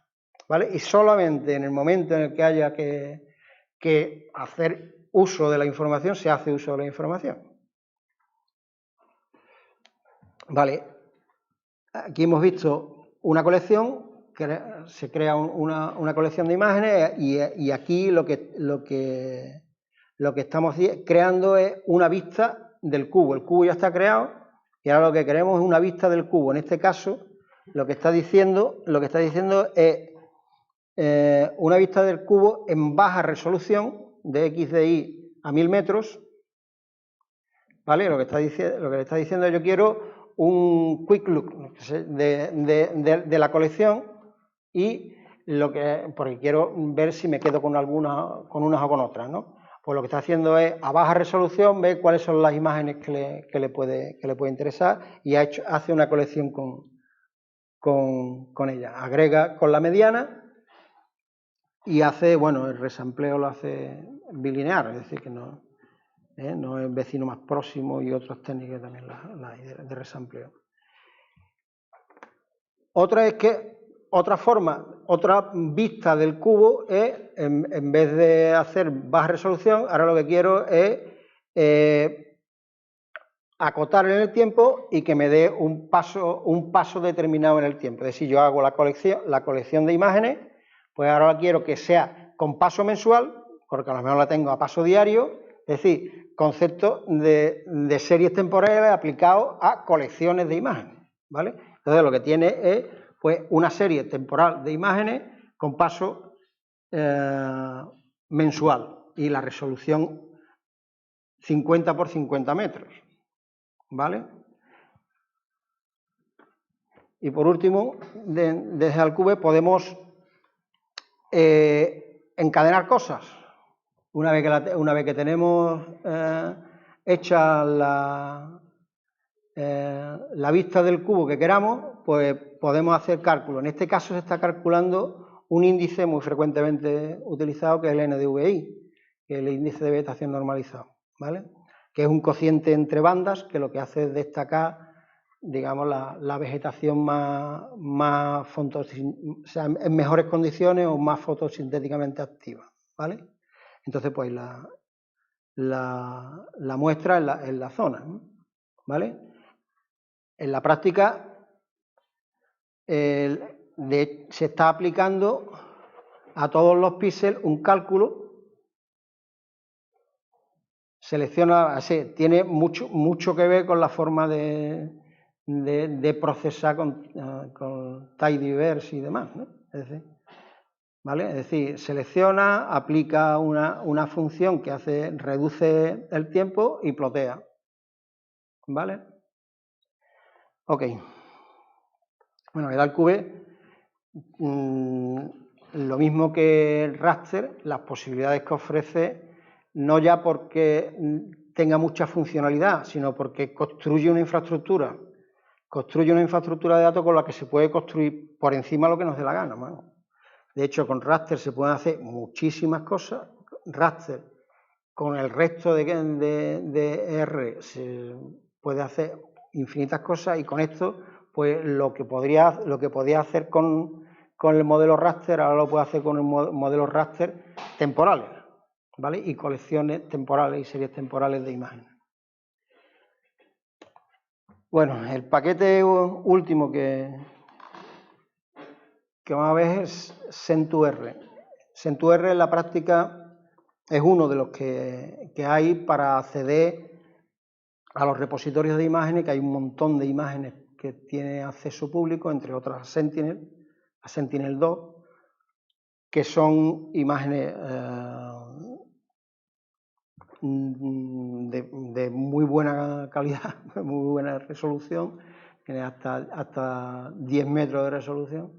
¿vale? Y solamente en el momento en el que haya que hacer uso de la información, se hace uso de la información. Vale, aquí hemos visto una colección, que se crea una colección de imágenes y aquí lo que lo que estamos creando es una vista del cubo. El cubo ya está creado y ahora lo que queremos es una vista del cubo. En este caso, lo que está diciendo es una vista del cubo en baja resolución de x de y a 1000 metros, ¿vale? Lo que le está diciendo yo quiero un quick look de la colección y porque quiero ver si me quedo con unas o con otras, ¿no? Pues lo que está haciendo es a baja resolución ver cuáles son las imágenes que le puede interesar y hace una colección con ella. Agrega con la mediana y hace, bueno, el resampleo lo hace bilinear, es decir, que no es vecino más próximo y otras técnicas también las hay de resampleo. Otra vista del cubo es, en vez de hacer baja resolución, ahora lo que quiero es acotar en el tiempo y que me dé un paso determinado en el tiempo. Es decir, yo hago la colección de imágenes, pues ahora quiero que sea con paso mensual, porque a lo mejor la tengo a paso diario, es decir, concepto de series temporales aplicados a colecciones de imágenes, ¿vale? Entonces lo que tiene es pues una serie temporal de imágenes con paso mensual y la resolución 50 por 50 metros, ¿vale? Y por último, desde Alcube podemos encadenar cosas. Una vez que tenemos hecha la vista del cubo que queramos, pues podemos hacer cálculo. En este caso se está calculando un índice muy frecuentemente utilizado, que es el NDVI, que es el índice de vegetación normalizado, ¿vale? Que es un cociente entre bandas que lo que hace es destacar, digamos, la vegetación más en mejores condiciones o más fotosintéticamente activa, ¿vale? Entonces, pues la muestra en la zona, ¿vale? En la práctica se está aplicando a todos los píxeles un cálculo. Selecciona, así, tiene mucho que ver con la forma de procesar con tidyverse y demás, ¿no? ¿Vale? Es decir, selecciona, aplica una función que reduce el tiempo y plotea, ¿vale? Ok. Bueno, el Alcube, lo mismo que el raster, las posibilidades que ofrece, no ya porque tenga mucha funcionalidad, sino porque construye una infraestructura de datos con la que se puede construir por encima lo que nos dé la gana, ¿no? De hecho, con raster se pueden hacer muchísimas cosas. Raster, con el resto de R, se puede hacer infinitas cosas, y con esto, pues lo que podía hacer con el modelo raster, ahora lo puede hacer con el modelo raster temporales, ¿vale? Y colecciones temporales y series temporales de imágenes. Bueno, el paquete último que vamos a ver es CentOR. CentOR en la práctica es uno de los que hay para acceder a los repositorios de imágenes, que hay un montón de imágenes que tiene acceso público, entre otras a Sentinel-2, que son imágenes de muy buena calidad, muy buena resolución, tiene hasta 10 metros de resolución,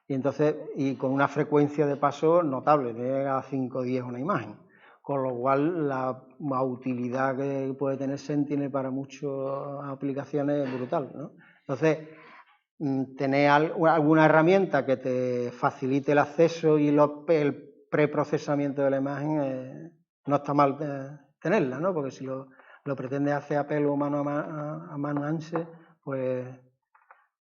y con una frecuencia de paso notable, llega a 5 o 10 una imagen, con lo cual la utilidad que puede tener Sentinel para muchas aplicaciones es brutal, ¿no? Entonces, tener alguna herramienta que te facilite el acceso y el preprocesamiento de la imagen, no está mal tenerla, ¿no? Porque si lo pretendes hacer a pelo mano a mano ancha, pues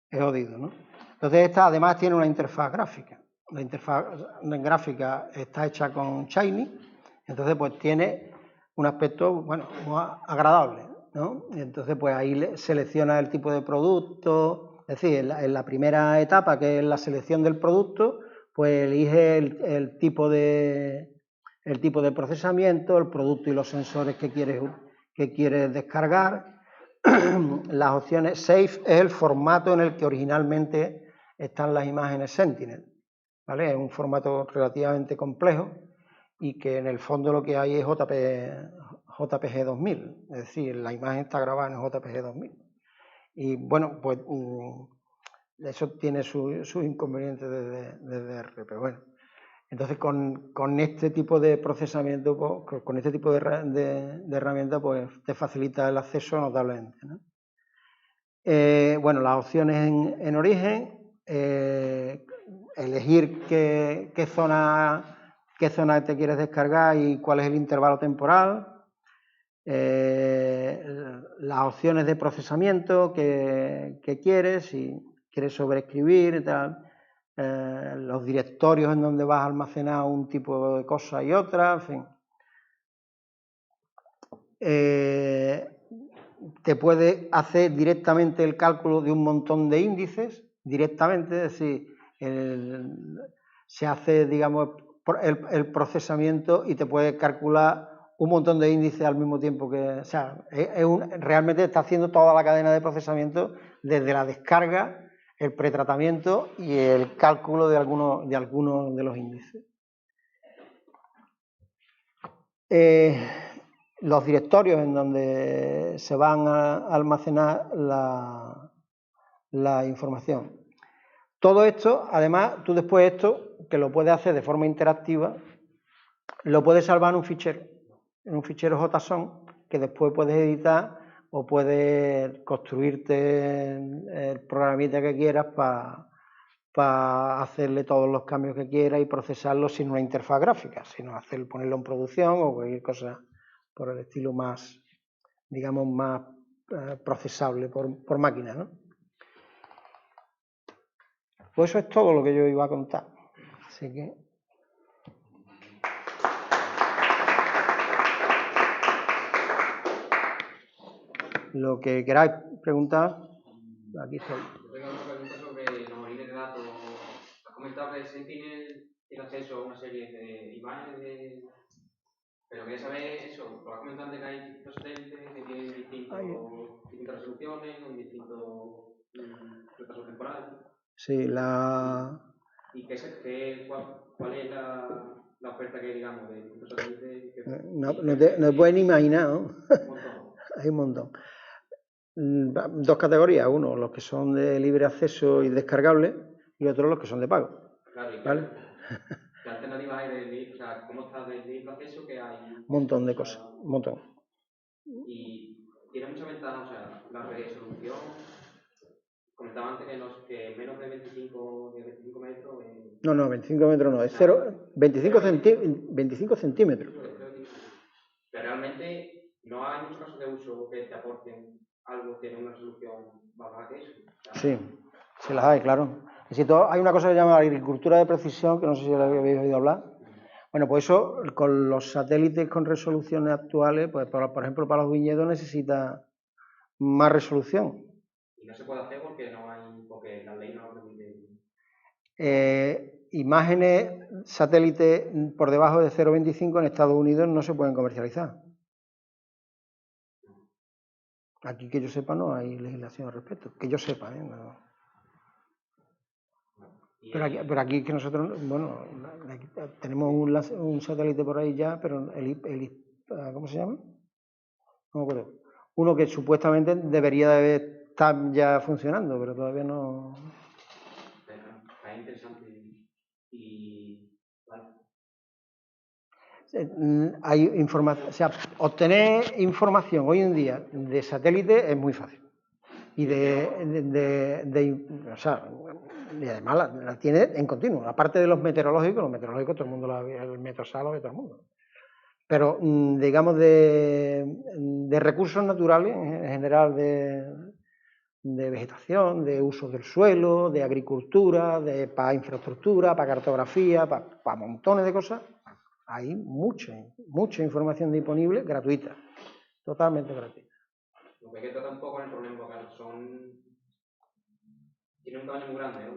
es jodido, ¿no? Entonces esta además tiene una interfaz gráfica. La interfaz gráfica está hecha con Shiny, entonces pues tiene un aspecto, bueno, muy agradable, ¿no? Entonces pues ahí selecciona el tipo de producto, es decir, en la primera etapa, que es la selección del producto, pues elige el tipo de el tipo de procesamiento, el producto y los sensores que quieres descargar. Las opciones Safe es el formato en el que originalmente están las imágenes Sentinel, ¿vale? Es un formato relativamente complejo y que en el fondo lo que hay es JPG 2000, es decir, la imagen está grabada en JPG 2000. Y bueno, pues eso tiene sus inconvenientes desde R, pero bueno. Entonces, con este tipo de procesamiento, pues, con este tipo de herramienta, pues te facilita el acceso notablemente, ¿no? Bueno, las opciones en origen, elegir qué zona te quieres descargar y cuál es el intervalo temporal, las opciones de procesamiento que quieres, si quieres sobreescribir y tal, los directorios en donde vas a almacenar un tipo de cosa y otra, en fin. Te puede hacer directamente el cálculo de un montón de índices, directamente, es decir, se hace, digamos, el procesamiento y te puede calcular un montón de índices al mismo tiempo que, o sea, realmente está haciendo toda la cadena de procesamiento desde la descarga, el pretratamiento y el cálculo de algunos de los índices. Los directorios en donde se van a almacenar la información. Todo esto, además, tú después esto, que lo puedes hacer de forma interactiva, lo puedes salvar en un fichero JSON, que después puedes editar o puedes construirte el programita que quieras para hacerle todos los cambios que quieras y procesarlo sin una interfaz gráfica, sino ponerlo en producción o cualquier cosa por el estilo más, digamos, más procesable por máquina, ¿no? Pues eso es todo lo que yo iba a contar. Así que... Lo que queráis preguntar, aquí estoy. Yo tengo una pregunta sobre los molines de datos. Has comentado que Sentinel tiene acceso a una serie de imágenes, pero quería saber eso. Lo has comentado antes que hay distintos satélites que tienen distintas resoluciones, con distintos retrasos temporales. Sí, ¿Y cuál es la oferta que hay, digamos, de distintos satélites? No te puedes ni imaginar, ¿no? Un montón. Hay un montón. Dos categorías, uno los que son de libre acceso y descargables y otros los que son de pago. Claro, ¿vale? ¿Qué alternativas hay de libre? O sea, ¿cómo está de libre acceso que hay? Un montón de cosas, un montón. Y tiene mucha ventaja, o sea, la resolución. Comentaba antes que menos de 25 metros. No, 25 metros no, es 25 centímetros. Pero realmente no hay muchos casos de uso que te aporten algo que tiene una resolución más baja que eso. Sí, se las hay, claro. Hay una cosa que se llama agricultura de precisión, que no sé si la habéis oído hablar. Bueno, pues eso, con los satélites con resoluciones actuales, pues por ejemplo para los viñedos necesita más resolución. Y no se puede hacer porque la ley no lo permite. Imágenes satélites por debajo de 0,25 en Estados Unidos no se pueden comercializar. Aquí que yo sepa no hay legislación al respecto, que yo sepa, no. Pero aquí que nosotros, bueno, tenemos un satélite por ahí ya, pero ¿cómo se llama? No me acuerdo. Uno que supuestamente debería de estar ya funcionando, pero todavía no. Es interesante. Y vale. Hay información, o sea, obtener información hoy en día de satélite es muy fácil. Y o sea, y además la tiene en continuo. Aparte de los meteorológicos todo el mundo el Metrosat lo ve todo el mundo. Pero digamos de recursos naturales, en general de vegetación, de uso del suelo, de agricultura, para infraestructura, para cartografía, para montones de cosas, hay mucha información disponible gratuita, totalmente gratuita. Lo que hay que tratar un poco en el problema, porque tiene un tamaño muy grande, ¿no?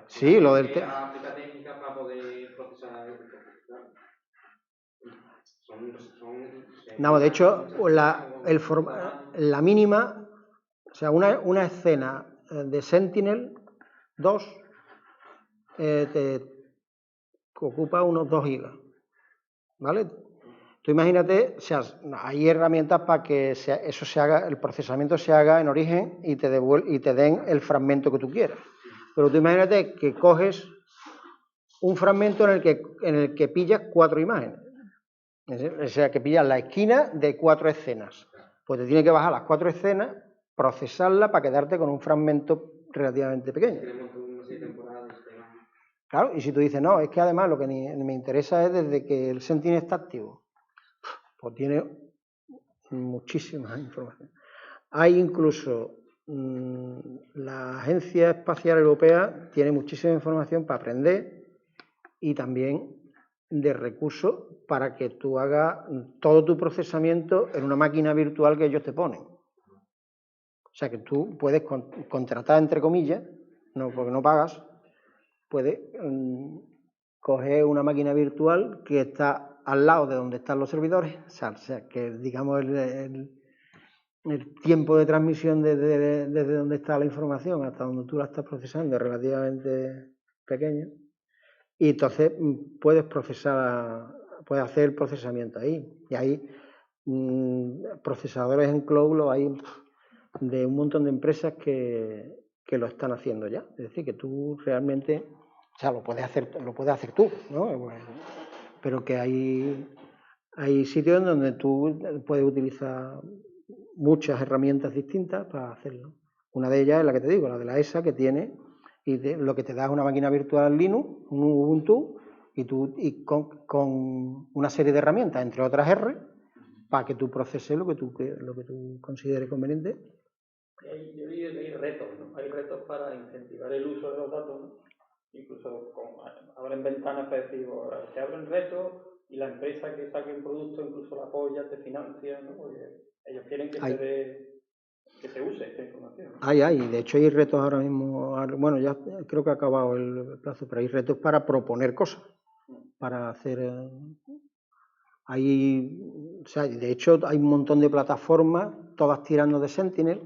Sí, lo del aplica técnicas para poder procesar. No, de hecho, la mínima, o sea, una escena de Sentinel-2 te ocupa unos 2 gigas, ¿vale? Tú imagínate, o sea, hay herramientas para que eso se haga, el procesamiento se haga en origen y te den el fragmento que tú quieras. Pero tú imagínate que coges un fragmento en el que pillas 4 imágenes. O sea, que pillas la esquina de 4 escenas. Pues te tiene que bajar las 4 escenas, procesarla para quedarte con un fragmento relativamente pequeño. Claro, y si tú dices, no, es que además lo que me interesa es desde que el Sentinel está activo. Pues tiene muchísima información. Hay incluso la Agencia Espacial Europea tiene muchísima información para aprender y también de recursos para que tú hagas todo tu procesamiento en una máquina virtual que ellos te ponen. O sea que tú puedes contratar, entre comillas, no porque no pagas, puedes coger una máquina virtual que está al lado de donde están los servidores, o sea que digamos el tiempo de transmisión desde donde está la información hasta donde tú la estás procesando es relativamente pequeño, y entonces puedes hacer el procesamiento ahí, y hay procesadores en cloud, hay de un montón de empresas que lo están haciendo ya, es decir, que tú realmente, o sea, lo puedes hacer tú, ¿no? Pero que hay sitios donde tú puedes utilizar muchas herramientas distintas para hacerlo. Una de ellas es la que te digo, la de la ESA, que tiene, y lo que te da es una máquina virtual Linux, un Ubuntu, y con una serie de herramientas, entre otras R, para que tú proceses lo que tú consideres conveniente. Yo diría que hay retos, ¿no? Hay retos para incentivar el uso de los datos, ¿no? Incluso abren ventanas para decir, se abren retos y la empresa que saque un producto incluso la apoya, te financia, ¿no? Porque ellos quieren que se use esta información, ¿no? De hecho hay retos ahora mismo, bueno, ya creo que ha acabado el plazo, pero hay retos para proponer cosas, para hacer... o sea, de hecho hay un montón de plataformas, todas tirando de Sentinel,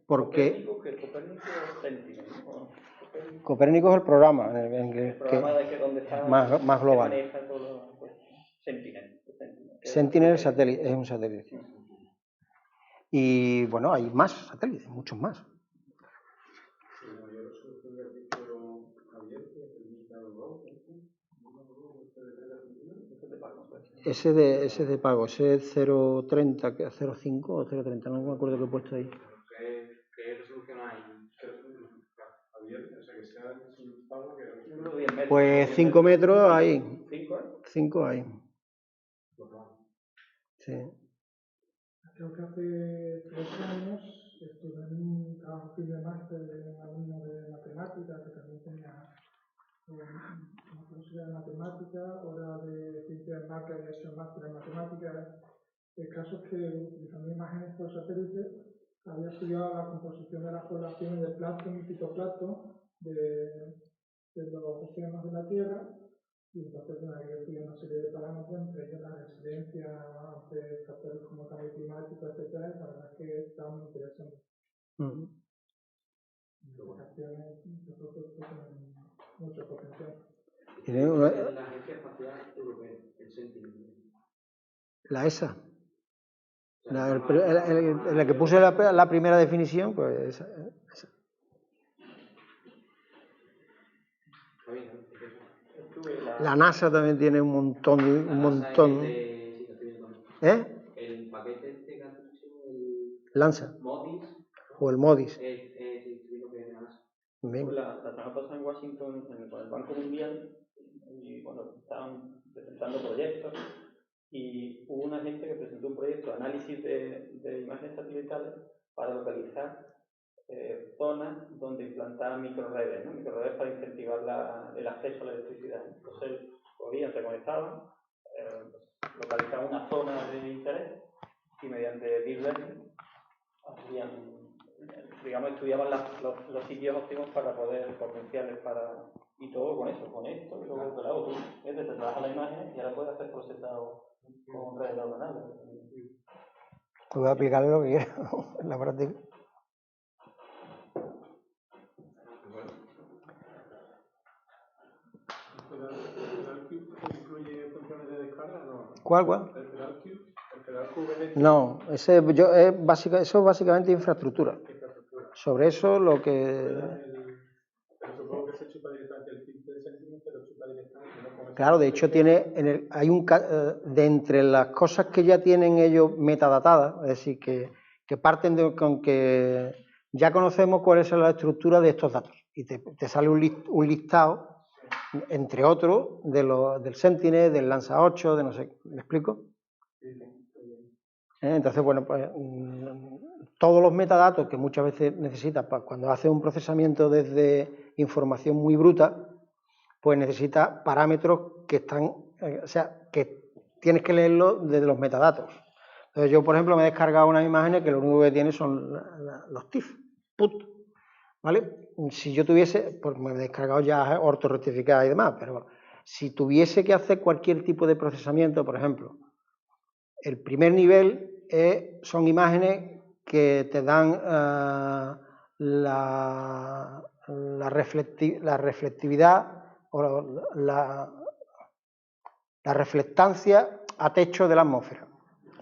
porque... Copérnico es Sentinel, ¿no? Copérnico es el programa, el programa de donde está más global. Maneja todo, pues, Sentinel. Sentinel satélite, es un satélite. Sí. Y bueno, hay más satélites, muchos más. Ese de pago, ese es 0.30, 0.5 o 0.30, no me acuerdo qué he puesto ahí. ¿Qué resolución hay? Pues 5 metros hay. 5 hay. Sí. Creo que hace 3 años estuve en un trabajo de máster de un alumno de matemáticas que también tenía una curiosidad de matemática, hora de ciencia de marca y hecho máster en matemáticas. El caso es que utilizando imágenes por satélite había estudiado la composición de las poblaciones de plancton y fitoplancton de los océanos de la Tierra, y entonces había estudiado una serie de parámetros, entre ellos la resiliencia ante factores como cambio climático, etcétera. La verdad es que está muy interesante. Aplicaciones, yo creo que tienen mucho potencial. La Agencia Espacial Europea, el Sentinel. La ESA. La que puse la primera definición, pues esa. La NASA también tiene un montón. El paquete que has dicho, Lanza. MODIS. O el MODIS. La semana pasada en Washington, con el Banco Mundial, y bueno, estaban presentando proyectos, y hubo una gente que presentó un proyecto de análisis de imágenes satelitales para localizar zonas donde implantar microredes, ¿no? Microredes para incentivar el acceso a la electricidad. Entonces, se conectaban, localizaban una zona de interés y mediante deep learning estudiaban los sitios óptimos para poder potenciales para Y todo con eso, con esto, y luego, claro, tú te trabajas la imagen y ahora puedes hacer procesado con redes neuronales. Voy a aplicarle lo que quiera en la práctica. ¿Incluye funciones de descarga? No. ¿Cuál? ¿El pedal Q? No, eso es básicamente infraestructura. Sobre eso lo que... Pero supongo que se chupa directamente el tip de Sentinel, pero chupa directamente. Claro, de hecho hay de entre las cosas que ya tienen ellos metadatadas, es decir, que parten con que ya conocemos cuál es la estructura de estos datos y te sale un listado, entre otros, del Sentinel, del Lanza 8, de no sé, ¿me explico? Entonces, bueno, pues todos los metadatos que muchas veces necesitas cuando haces un procesamiento desde información muy bruta, pues necesita parámetros que están, o sea, que tienes que leerlo desde los metadatos. Entonces yo, por ejemplo, me he descargado unas imágenes que lo único que tiene son los TIFF, PUT, ¿vale? Si yo tuviese, pues me he descargado ya ortorrectificadas y demás, pero si tuviese que hacer cualquier tipo de procesamiento, por ejemplo, el primer nivel son imágenes que te dan la reflectividad o la reflectancia a techo de la atmósfera,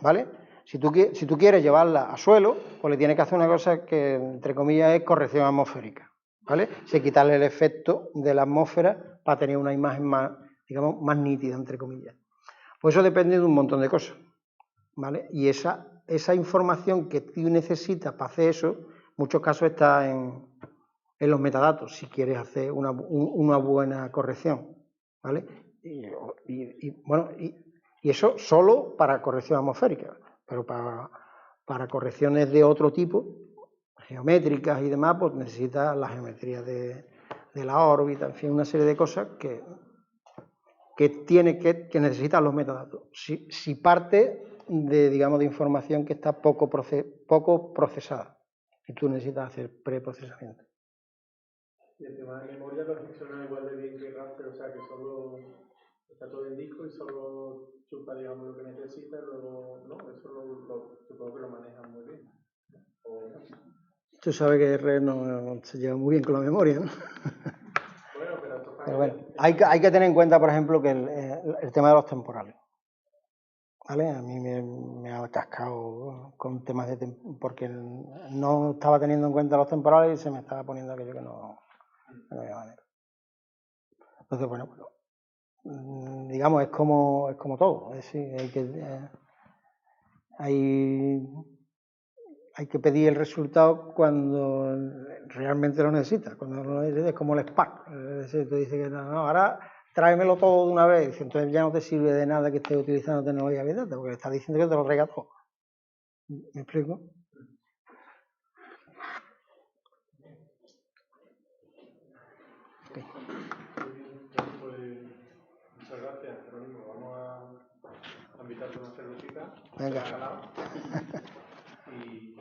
¿vale? Si tú quieres llevarla a suelo, pues le tienes que hacer una cosa que, entre comillas, es corrección atmosférica, ¿vale? Quitarle el efecto de la atmósfera para tener una imagen más, digamos, más nítida, entre comillas. Pues eso depende de un montón de cosas, ¿vale? Y esa información que tú necesitas para hacer eso, en muchos casos está en los metadatos, si quieres hacer una buena corrección, ¿vale? Y eso solo para corrección atmosférica, pero para correcciones de otro tipo, geométricas y demás, pues necesitas la geometría de la órbita, en fin, una serie de cosas que necesitan los metadatos. Si parte de, digamos, de información que está poco procesada y tú necesitas hacer preprocesamiento. Y el tema de memoria lo funciona igual de bien que raster, o sea que solo está todo en disco y solo chupa, digamos, lo que necesita, luego, ¿no? Eso supongo que lo manejan muy bien. Tú sabes que R no se lleva muy bien con la memoria, ¿no? Bueno, pero bueno, hay que tener en cuenta, por ejemplo, que el tema de los temporales, ¿vale? A mí me ha cascado con temas porque no estaba teniendo en cuenta los temporales y se me estaba poniendo aquello que no había manera. Entonces, bueno, digamos, es como todo, es decir, hay que pedir el resultado cuando realmente lo necesitas, cuando lo necesitas es como el Spark, es decir, tú dices que no, ahora tráemelo todo de una vez, entonces ya no te sirve de nada que estés utilizando tecnología Big Data, porque le estás diciendo que te lo traiga todo. ¿Me explico? Okay. Pues, muchas gracias, Jerónimo. Vamos a invitarte a una cervecita. Venga. Y